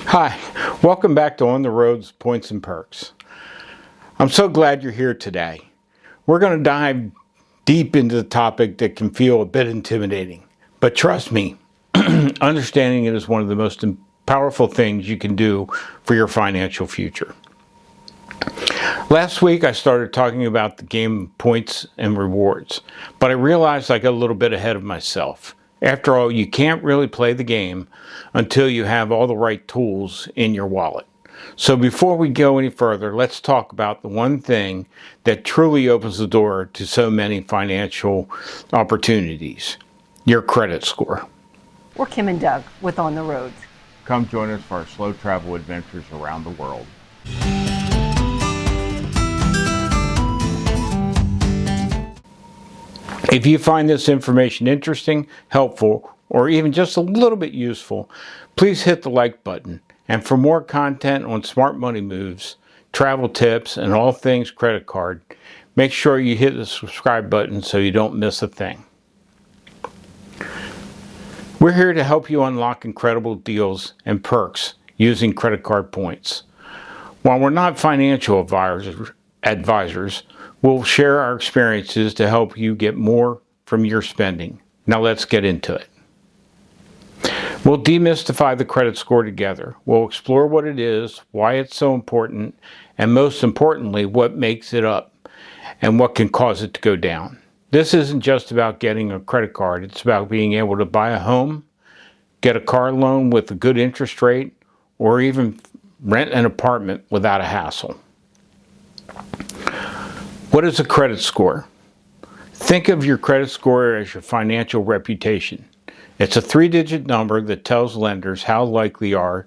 Hi, welcome back to On the Road's Points and Perks. I'm so glad you're here today. We're going to dive deep into the topic that can feel a bit intimidating. But trust me, understanding it is one of the most powerful things you can do for your financial future. Last week I started talking about the game of points and rewards, but I realized I got a little bit ahead of myself. After all, you can't really play the game until you have all the right tools in your wallet. So before we go any further, let's talk about the one thing that truly opens the door to so many financial opportunities: your credit score. We're Kim and Doug with On the Road. Come join us for our slow travel adventures around the world. If you find this information interesting, helpful, or even just a little bit useful, please hit the like button. And for more content on smart money moves, travel tips, and all things credit card, make sure you hit the subscribe button so you don't miss a thing. We're here to help you unlock incredible deals and perks using credit card points. While we're not financial advisors, we'll share our experiences to help you get more from your spending. Now let's get into it. We'll demystify the credit score together. We'll explore what it is, why it's so important, and most importantly, what makes it up and what can cause it to go down. This isn't just about getting a credit card. It's about being able to buy a home, get a car loan with a good interest rate, or even rent an apartment without a hassle. What is a credit score? Think of your credit score as your financial reputation. It's a 3-digit number that tells lenders how likely you are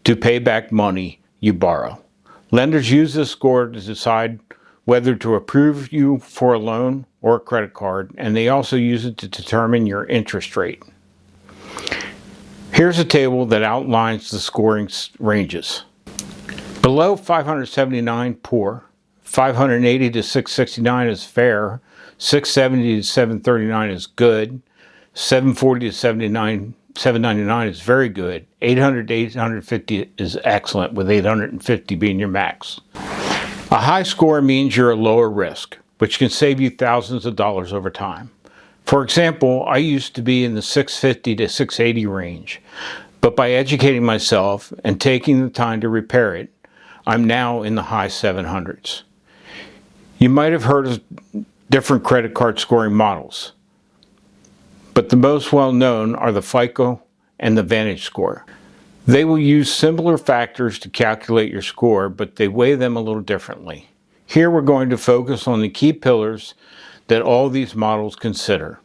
to pay back money you borrow. Lenders use this score to decide whether to approve you for a loan or a credit card, and they also use it to determine your interest rate. Here's a table that outlines the scoring ranges. Below 579, poor. 580 to 669 is fair. 670 to 739 is good. 740 to 799 is very good. 800 to 850 is excellent, with 850 being your max. A high score means you're a lower risk, which can save you thousands of dollars over time. For example, I used to be in the 650 to 680 range, but by educating myself and taking the time to repair it, I'm now in the high 700s. You might have heard of different credit card scoring models, but the most well-known are the FICO and the Vantage score. They will use similar factors to calculate your score, but they weigh them a little differently. Here we're going to focus on the key pillars that all these models consider.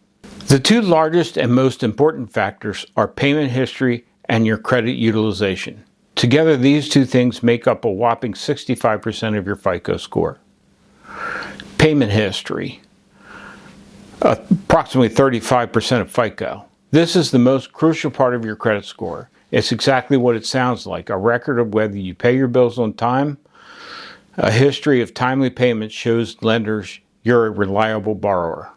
The two largest and most important factors are payment history and your credit utilization. Together, these two things make up a whopping 65% of your FICO score. Payment history, approximately 35% of FICO. This is the most crucial part of your credit score. It's exactly what it sounds like: a record of whether you pay your bills on time. A history of timely payments shows lenders you're a reliable borrower.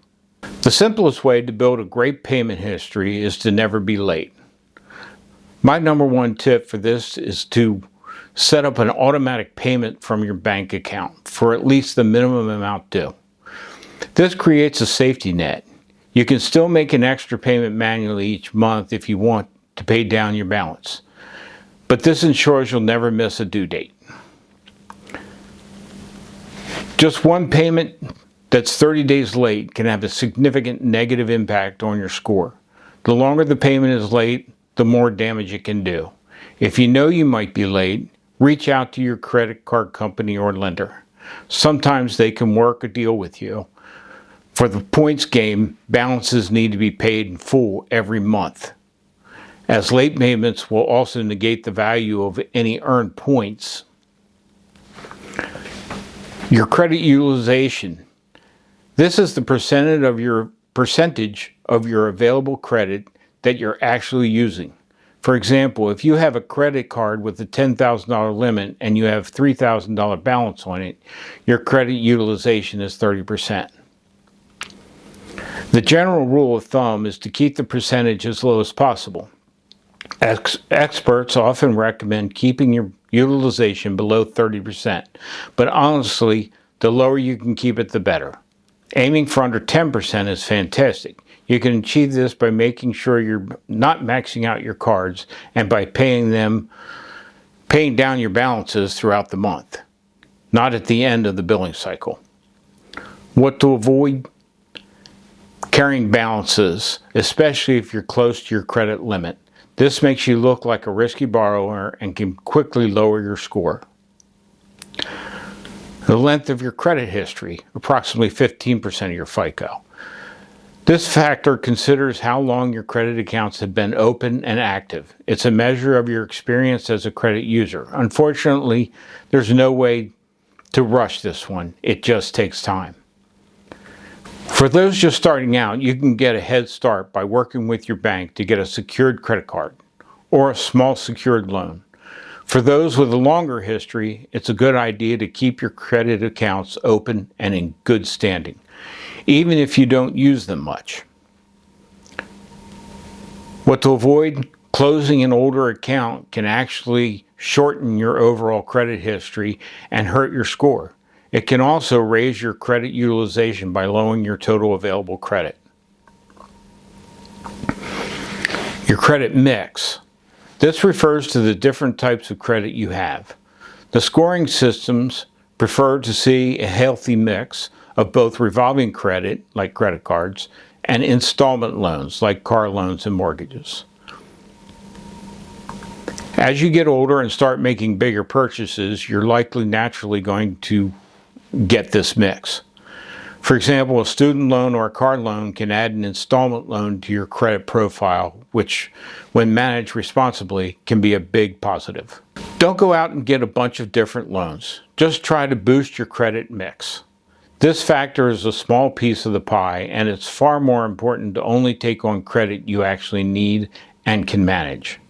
The simplest way to build a great payment history is to never be late. My number one tip for this is to set up an automatic payment from your bank account for at least the minimum amount due. This creates a safety net. You can still make an extra payment manually each month if you want to pay down your balance, but this ensures you'll never miss a due date. Just one payment that's 30 days late can have a significant negative impact on your score. The longer the payment is late, the more damage it can do. If you know you might be late, reach out to your credit card company or lender. Sometimes they can work a deal with you. For the points game, balances need to be paid in full every month, as late payments will also negate the value of any earned points. Your credit utilization. This is the percentage of your available credit that you're actually using. For example, if you have a credit card with a $10,000 limit and you have $3,000 balance on it, your credit utilization is 30%. The general rule of thumb is to keep the percentage as low as possible. Experts often recommend keeping your utilization below 30%, but honestly, the lower you can keep it, the better. Aiming for under 10% is fantastic. You can achieve this by making sure you're not maxing out your cards and by paying down your balances throughout the month, not at the end of the billing cycle. What to avoid? Carrying balances, especially if you're close to your credit limit. This makes you look like a risky borrower and can quickly lower your score. The length of your credit history, approximately 15% of your FICO. This factor considers how long your credit accounts have been open and active. It's a measure of your experience as a credit user. Unfortunately, there's no way to rush this one. It just takes time. For those just starting out, you can get a head start by working with your bank to get a secured credit card or a small secured loan. For those with a longer history, it's a good idea to keep your credit accounts open and in good standing, even if you don't use them much. What to avoid? Closing an older account can actually shorten your overall credit history and hurt your score. It can also raise your credit utilization by lowering your total available credit. Your credit mix. This refers to the different types of credit you have. The scoring systems prefer to see a healthy mix of both revolving credit, like credit cards, and installment loans, like car loans and mortgages. As you get older and start making bigger purchases, you're likely naturally going to get this mix. For example, a student loan or a car loan can add an installment loan to your credit profile, which, when managed responsibly, can be a big positive. Don't go out and get a bunch of different loans. Just try to boost your credit mix. This factor is a small piece of the pie, and it's far more important to only take on credit you actually need and can manage.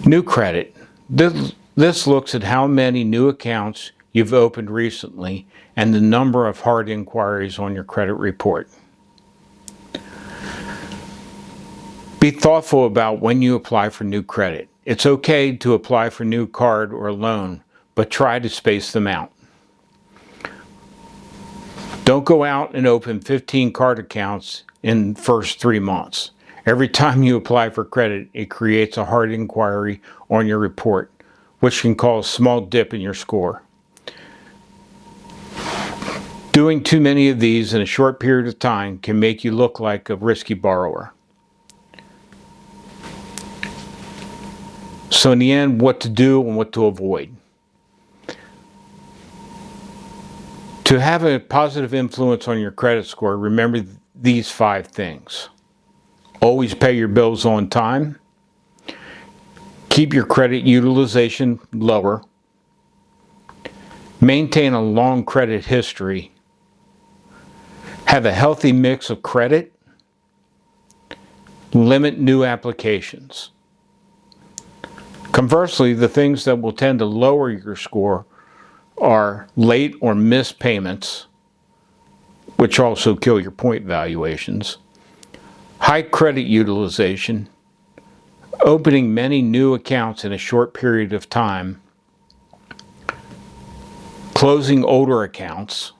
New credit. This looks at how many new accounts you've opened recently and the number of hard inquiries on your credit report. Be thoughtful about when you apply for new credit. It's okay to apply for new card or loan, but try to space them out. Don't go out and open 15 card accounts in the first 3 months. Every time you apply for credit, it creates a hard inquiry on your report, which can cause a small dip in your score. Doing too many of these in a short period of time can make you look like a risky borrower. So in the end, what to do and what to avoid. To have a positive influence on your credit score, remember these 5 things. Always pay your bills on time. Keep your credit utilization lower. Maintain a long credit history. Have a healthy mix of credit. Limit new applications. Conversely, the things that will tend to lower your score are late or missed payments, which also kill your point valuations, high credit utilization, opening many new accounts in a short period of time, closing older accounts,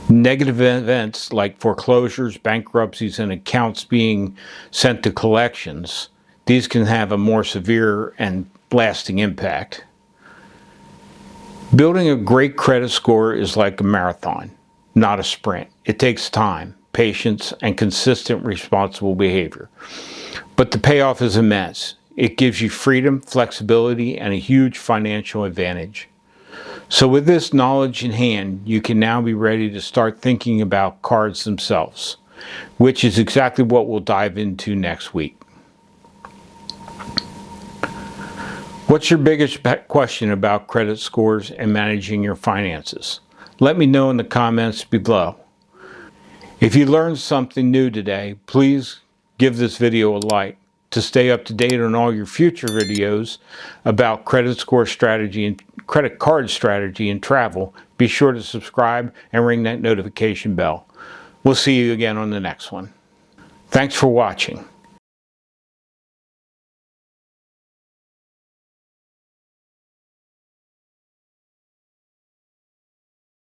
negative events like foreclosures, bankruptcies, and accounts being sent to collections. These can have a more severe and lasting impact. Building a great credit score is like a marathon, not a sprint. It takes time, patience, and consistent responsible behavior. But the payoff is immense. It gives you freedom, flexibility, and a huge financial advantage. So with this knowledge in hand, you can now be ready to start thinking about cards themselves, which is exactly what we'll dive into next week. What's your biggest question about credit scores and managing your finances? Let me know in the comments below. If you learned something new today, please give this video a like. To stay up to date on all your future videos about credit score strategy and credit card strategy and travel, be sure to subscribe and ring that notification bell. We'll see you again on the next one. Thanks for watching.